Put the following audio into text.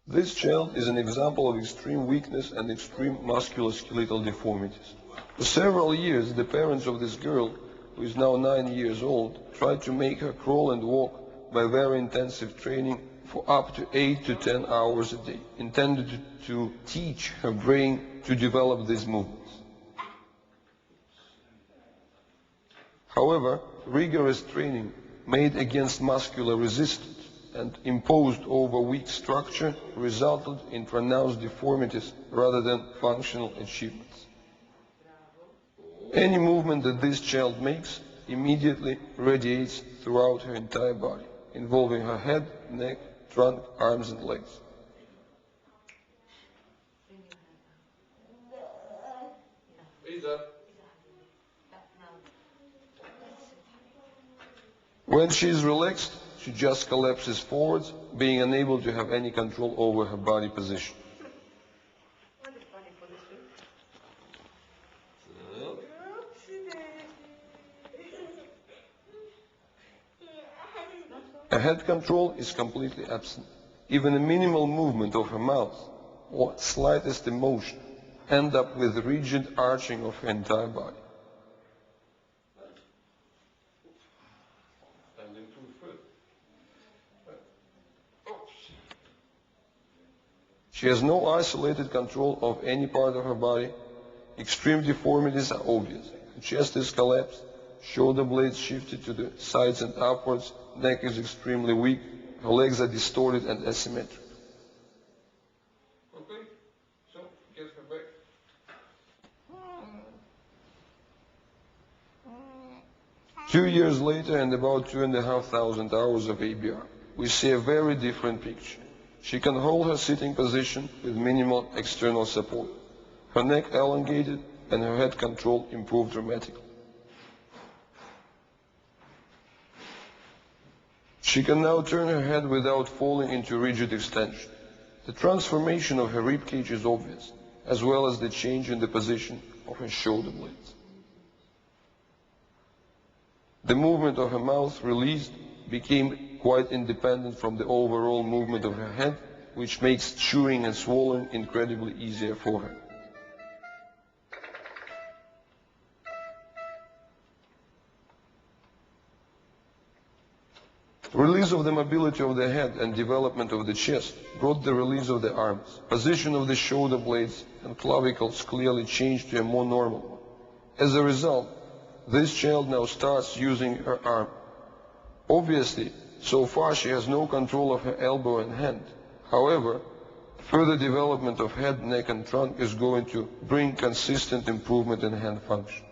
This child is an example of extreme weakness and extreme musculoskeletal deformities. For several years, the parents of this girl, who is now 9 years old, tried to make her crawl and walk by very intensive training for up to 8 to 10 hours a day, intended to teach her brain to develop these movements. However, rigorous training made against muscular resistance and imposed over weak structure resulted in pronounced deformities rather than functional achievements. Any movement that this child makes immediately radiates throughout her entire body, involving her head, neck, trunk, arms and legs. When she is relaxed, she just collapses forwards, being unable to have any control over her body position. Her head control is completely absent. Even a minimal movement of her mouth or slightest emotion end up with rigid arching of her entire body. She has no isolated control of any part of her body. Extreme deformities are obvious. Her chest is collapsed, shoulder blades shifted to the sides and upwards, neck is extremely weak, her legs are distorted and asymmetric. Okay, so get her back. 2 years later and about 2,500 hours of ABR, we see a very different picture. She can hold her sitting position with minimal external support. Her neck elongated and her head control improved dramatically. She can now turn her head without falling into rigid extension. The transformation of her ribcage is obvious, as well as the change in the position of her shoulder blades. The movement of her mouth released became quite independent from the overall movement of her head, which makes chewing and swallowing incredibly easier for her. Release of the mobility of the head and development of the chest brought the release of the arms. Position of the shoulder blades and clavicles clearly changed to a more normal one. As a result, this child now starts using her arm. Obviously, so far she has no control of her elbow and hand. However, further development of head, neck and trunk is going to bring consistent improvement in hand function.